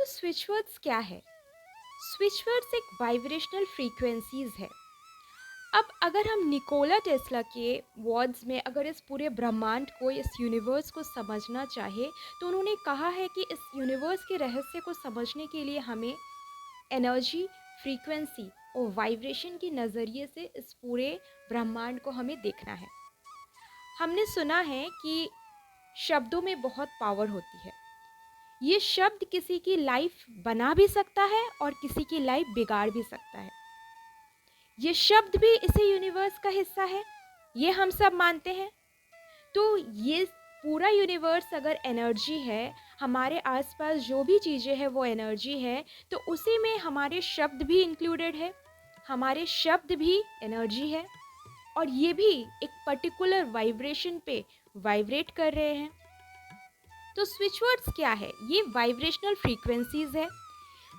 तो switch words क्या है? स्विच वर्ड्स एक वाइब्रेशनल फ्रीक्वेंसीज है। अब अगर हम निकोला टेस्ला के वर्ड्स में अगर इस पूरे ब्रह्मांड को, इस यूनिवर्स को समझना चाहे, तो उन्होंने कहा है कि इस यूनिवर्स के रहस्य को समझने के लिए हमें एनर्जी, फ्रीक्वेंसी और वाइब्रेशन के नज़रिए से इस पूरे ब्रह्मांड को हमें देखना है। हमने सुना है कि शब्दों में बहुत पावर होती है। ये शब्द किसी की लाइफ बना भी सकता है और किसी की लाइफ बिगाड़ भी सकता है। ये शब्द भी इसी यूनिवर्स का हिस्सा है, ये हम सब मानते हैं। तो ये पूरा यूनिवर्स अगर एनर्जी है, हमारे आसपास जो भी चीज़ें हैं वो एनर्जी है, तो उसी में हमारे शब्द भी इंक्लूडेड है। हमारे शब्द भी एनर्जी है और ये भी एक पर्टिकुलर वाइब्रेशन पे वाइब्रेट कर रहे हैं। तो स्विच वर्ड्स क्या है? ये वाइब्रेशनल फ्रीक्वेंसीज है।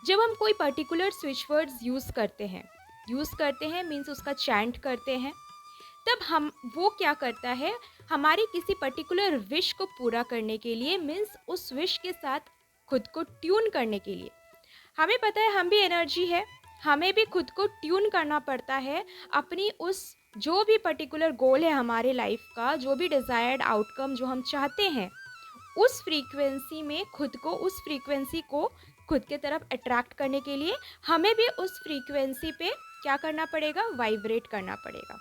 जब हम कोई पर्टिकुलर स्विच वर्ड्स यूज़ करते हैं मीन्स उसका चैंट करते हैं, तब हम वो क्या करता है, हमारी किसी पर्टिकुलर विश को पूरा करने के लिए मीन्स उस विश के साथ खुद को ट्यून करने के लिए, हमें पता है हम भी एनर्जी है, हमें भी खुद को ट्यून करना पड़ता है अपनी उस जो भी पर्टिकुलर गोल है हमारे लाइफ का, जो भी डिज़ायर्ड आउटकम जो हम चाहते हैं, उस फ्रीक्वेंसी में खुद को, उस फ्रीक्वेंसी को खुद के तरफ अट्रैक्ट करने के लिए हमें भी उस फ्रीक्वेंसी पे क्या करना पड़ेगा, वाइब्रेट करना पड़ेगा।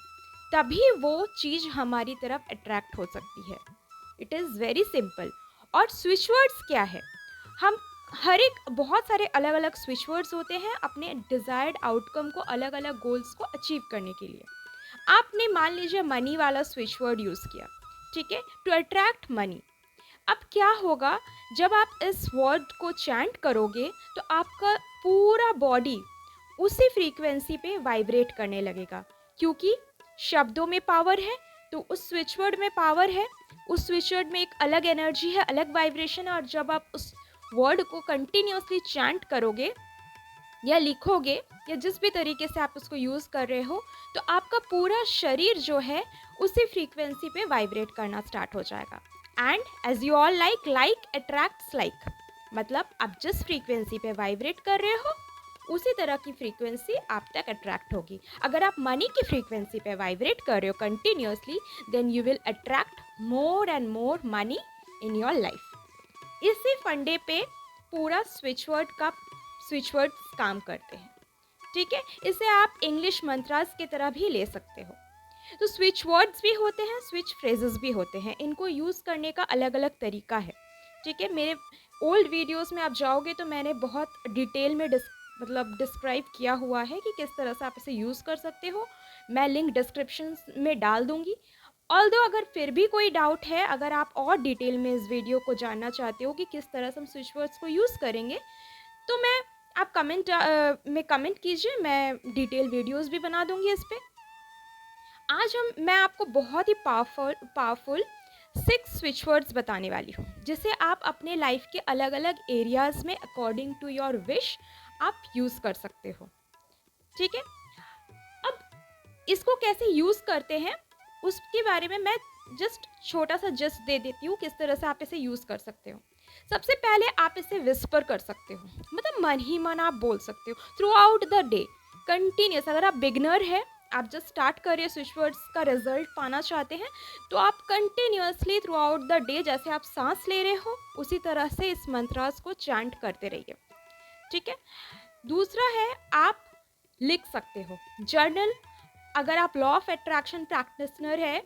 तभी वो चीज़ हमारी तरफ अट्रैक्ट हो सकती है। It is very simple. और स्विच वर्ड्स क्या है? हम हर एक बहुत सारे अलग अलग स्विच वर्ड्स होते हैं अपने डिज़ायर्ड आउटकम को, अलग अलग गोल्स को अचीव करने के लिए। आपने मान लीजिए मनी वाला स्विच वर्ड यूज़ किया, ठीक है, टू अट्रैक्ट मनी। अब क्या होगा, जब आप इस वर्ड को चैंट करोगे तो आपका पूरा बॉडी उसी फ्रीक्वेंसी पे वाइब्रेट करने लगेगा, क्योंकि शब्दों में पावर है तो उस स्विच वर्ड में पावर है। उस स्विच वर्ड में एक अलग एनर्जी है, अलग वाइब्रेशन है, और जब आप उस वर्ड को कंटिन्यूअसली चैंट करोगे या लिखोगे या जिस भी तरीके से आप उसको यूज़ कर रहे हो, तो आपका पूरा शरीर जो है उसी फ्रीक्वेंसी पे वाइब्रेट करना स्टार्ट हो जाएगा। And as you all like attracts like, मतलब आप जिस फ्रीक्वेंसी पे वाइब्रेट कर रहे हो उसी तरह की फ्रीक्वेंसी आप तक अट्रैक्ट होगी। अगर आप मनी की फ्रीक्वेंसी पे वाइब्रेट कर रहे हो continuously, then you will attract more and more money in your life. इसी फंडे पे पूरा स्विच वर्ड काम करते हैं, ठीक है। इसे आप इंग्लिश मंत्रास की तरह भी ले सकते हो। तो स्विच वर्ड्स भी होते हैं, स्विच फ्रेजेस भी होते हैं, इनको यूज़ करने का अलग अलग तरीका है, ठीक है। मेरे ओल्ड वीडियोस में आप जाओगे तो मैंने बहुत डिटेल में डिस्क्राइब किया हुआ है कि किस तरह से आप इसे यूज़ कर सकते हो। मैं लिंक डिस्क्रिप्शन में डाल दूँगी। ऑल्दो अगर फिर भी कोई डाउट है, अगर आप और डिटेल में इस वीडियो को जानना चाहते हो कि किस तरह से हम स्विच वर्ड्स को यूज़ करेंगे, तो आप कमेंट कीजिए, मैं डिटेल वीडियोस भी बना दूंगी इस पे। आज मैं आपको बहुत ही पावरफुल 6 स्विच वर्ड्स बताने वाली हूँ, जिसे आप अपने लाइफ के अलग अलग एरियाज़ में अकॉर्डिंग टू योर विश आप यूज़ कर सकते हो, ठीक है। अब इसको कैसे यूज़ करते हैं उसके बारे में मैं जस्ट छोटा सा जस्ट दे देती हूँ, किस तरह से आप इसे यूज़ कर सकते हो। सबसे पहले आप इसे विस्पर कर सकते हो, मतलब मन ही मन आप बोल सकते हो through out the day continuous. अगर आप बिगनर है, आप जस्ट स्टार्ट करिए, स्विच वर्ड्स का रिजल्ट पाना चाहते हैं, तो आप continuously through out the day जैसे आप सांस ले रहे हो उसी तरह से इस मंत्रास को चैंट करते रहिए, ठीक है। दूसरा है, आप लिख सकते हो, जर्नल। अगर आप लॉ ऑफ अट्रैक्शन प्रैक्टिशनर है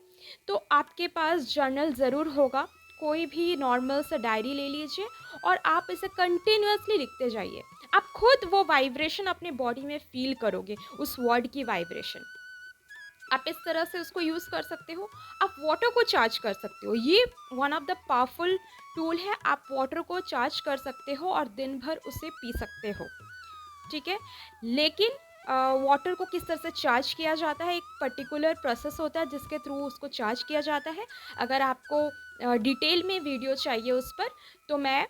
तो आपके पास जर्नल ज़रूर होगा। कोई भी नॉर्मल सा डायरी ले लीजिए और आप इसे कंटिन्यूअसली लिखते जाइए। आप खुद वो वाइब्रेशन अपने बॉडी में फील करोगे, उस वर्ड की वाइब्रेशन। आप इस तरह से उसको यूज़ कर सकते हो। आप वाटर को चार्ज कर सकते हो, ये one of the powerful tool है। आप वाटर को चार्ज कर सकते हो और दिन भर उसे पी सकते हो, ठीक है। लेकिन वाटर को किस तरह से चार्ज किया जाता है, एक पर्टिकुलर प्रोसेस होता है जिसके थ्रू उसको चार्ज किया जाता है। अगर आपको डिटेल में वीडियो चाहिए उस पर, तो मैं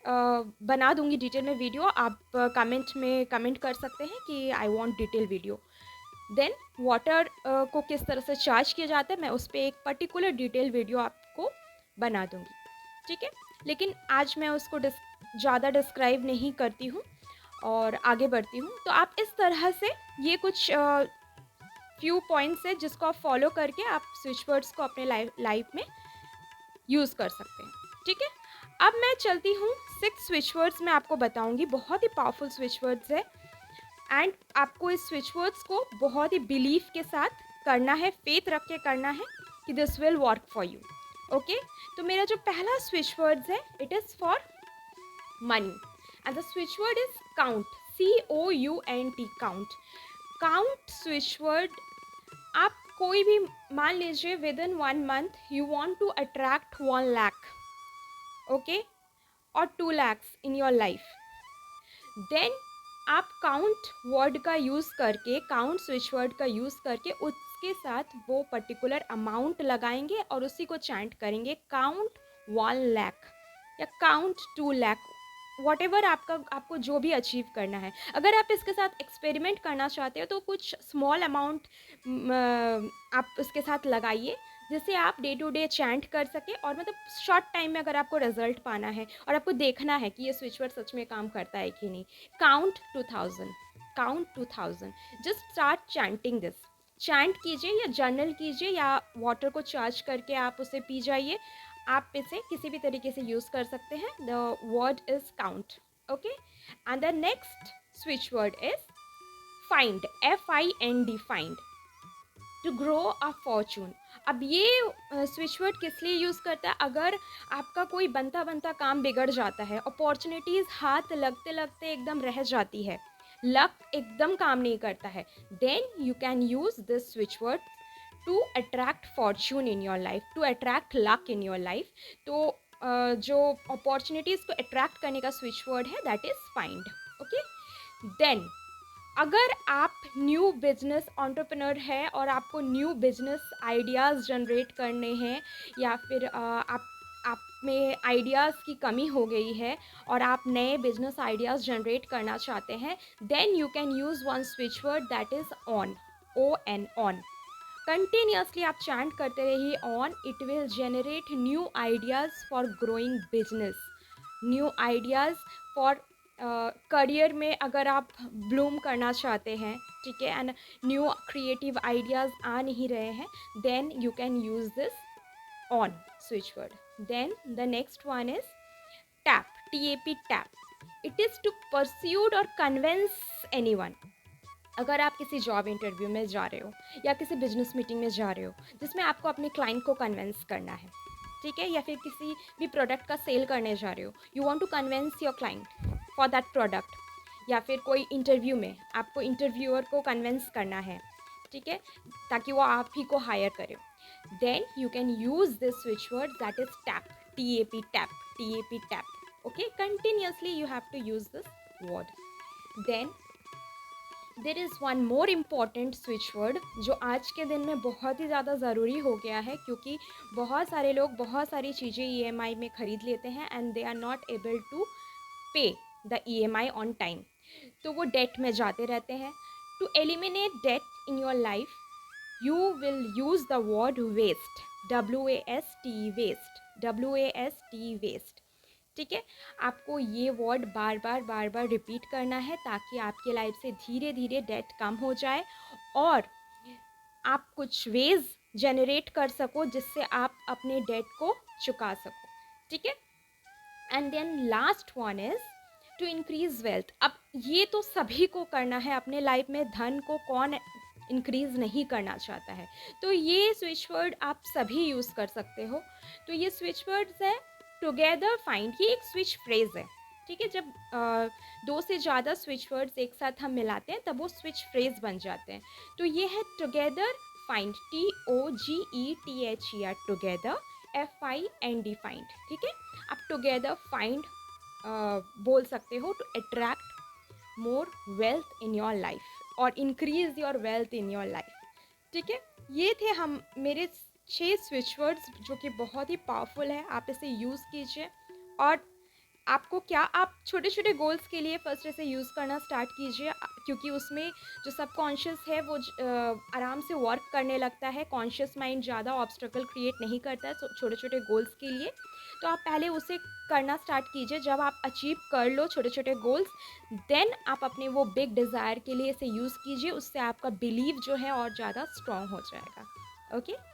बना दूंगी डिटेल में वीडियो। आप कमेंट में कमेंट कर सकते हैं कि I want detail video. Then water को किस तरह से चार्ज किया जाता है, मैं उस पर एक पर्टिकुलर डिटेल वीडियो आपको बना दूंगी, ठीक है। लेकिन आज मैं उसको ज़्यादा डिस्क्राइब नहीं करती हूँ और आगे बढ़ती हूँ। तो आप इस तरह से ये कुछ फ्यू पॉइंट्स हैं जिसको आप फॉलो करके आप स्विच वर्ड्स को अपने लाइफ में यूज़ कर सकते हैं। ठीक है? अब मैं चलती हूँ 6 स्विच वर्ड्स मैं आपको बताऊँगी, बहुत ही पावरफुल स्विच वर्ड्स है एंड आपको इस स्विच वर्ड्स को बहुत ही बिलीफ के साथ करना है, फेथ रख के करना है कि this will work for you. Okay? तो मेरा जो पहला स्विच वर्ड्स है, it is for money and the switch word is count, COUNT, count. Count switch word, आप कोई भी मान लीजिए with in 1 month you want to attract 1 lakh, okay, और 2 lakhs in your life, then आप काउंट वर्ड का use करके, count switch word का यूज़ करके उसके साथ वो पर्टिकुलर अमाउंट लगाएंगे और उसी को चैंट करेंगे, काउंट 1 लाख या काउंट 2 लाख, वॉट एवर आपको जो भी अचीव करना है। अगर आप इसके साथ एक्सपेरिमेंट करना चाहते हो तो कुछ स्मॉल अमाउंट आप उसके साथ लगाइए जिससे आप डे टू डे चैंट कर सके और मतलब शॉर्ट टाइम में अगर आपको रिजल्ट पाना है और आपको देखना है कि ये स्विच वर्ड सच में काम करता है कि नहीं, count 2000, count 2000, just start chanting this, chant कीजिए या जर्नल कीजिए या वाटर को चार्ज करके आप उसे पी जाइए, आप इसे किसी भी तरीके से यूज़ कर सकते हैं। The word is count, okay. And the next switch word is find, FIND, find, to grow a fortune. अब ये स्विच वर्ड किस लिए यूज़ करता है, अगर आपका कोई बनता बनता काम बिगड़ जाता है, अपॉर्चुनिटीज़ हाथ लगते लगते एकदम रह जाती है, लक एकदम काम नहीं करता है, then you can use this switch word to attract fortune in your life, to attract luck in your life. तो जो अपॉर्चुनिटीज़ को अट्रैक्ट करने का स्विच वर्ड है that is find, okay. Then अगर आप न्यू बिजनेस एंटरप्रेन्योर है और आपको न्यू बिजनेस आइडियाज़ जनरेट करने हैं या फिर आप में आइडियाज़ की कमी हो गई है और आप नए बिजनेस आइडियाज़ जनरेट करना चाहते हैं, then you can use one switch word that is on, ON, on. Continuously आप चैंट करते रहिए on, it will generate new ideas for growing business, new ideas for career में अगर आप ब्लूम करना चाहते हैं, ठीक है, एंड न्यू क्रिएटिव आइडियाज़ आ नहीं रहे हैं, then you can use this on switch word. Then the next one is tap, TAP, tap, it is to pursued और कन्विंस एनीवन। अगर आप किसी जॉब इंटरव्यू में जा रहे हो या किसी बिजनेस मीटिंग में जा रहे हो जिसमें आपको अपने क्लाइंट को कन्विंस करना है, ठीक है, या फिर किसी भी प्रोडक्ट का सेल करने जा रहे हो, you want to convince your client for that product, या फिर कोई इंटरव्यू में आपको इंटरव्यूअर को कन्विंस करना है, ठीक है, ताकि वो आप ही को हायर करे, then you can use this switch word that is tap, TAP, tap, TAP, tap, okay. Continuously you have to use this word. Then there is one more important switch word जो आज के दिन में बहुत ही ज़्यादा ज़रूरी हो गया है, क्योंकि बहुत सारे लोग बहुत सारी चीज़ें EMI में ख़रीद लेते हैं and they are not able to pay the EMI on time, तो वो डेट में जाते रहते हैं। To eliminate debt in your life you will use the word waste, WAST, waste, WAST, waste, ठीक है। आपको ये वर्ड बार बार रिपीट करना है ताकि आपके लाइफ से धीरे धीरे डेट कम हो जाए और आप कुछ वेज जनरेट कर सको जिससे आप अपने डेट को चुका सको, ठीक है। And then last one is to increase wealth. अब ये तो सभी को करना है अपने लाइफ में, धन को कौन इंक्रीज नहीं करना चाहता है, तो ये स्विच वर्ड आप सभी यूज़ कर सकते हो। तो ये स्विच वर्ड्स है टुगेदर फाइंड, ये एक स्विच फ्रेज है, ठीक है। जब दो से ज़्यादा स्विच वर्ड्स एक साथ हम मिलाते हैं तब वो स्विच फ्रेज बन जाते हैं। तो ये है together find, TOGETHER, together, FIND, find, ठीक है। आप टुगेदर फाइंड बोल सकते हो to attract more wealth in your life और increase your wealth in your life, ठीक है। ये थे हम मेरे 6 स्विच वर्ड्स जो कि बहुत ही पावरफुल है, आप इसे यूज़ कीजिए और आपको क्या, आप छोटे छोटे गोल्स के लिए फर्स्ट ऐसे यूज़ करना स्टार्ट कीजिए, क्योंकि उसमें जो सबकॉन्शियस है वो आराम से वर्क करने लगता है, कॉन्शियस माइंड ज़्यादा ऑब्स्टेकल क्रिएट नहीं करता है छोटे छोटे गोल्स के लिए। तो आप पहले उसे करना स्टार्ट कीजिए। जब आप अचीव कर लो छोटे-छोटे गोल्स, देन आप अपने वो बिग डिज़ायर के लिए इसे यूज़ कीजिए। उससे आपका बिलीव जो है और ज़्यादा स्ट्रॉन्ग हो जाएगा। ओके?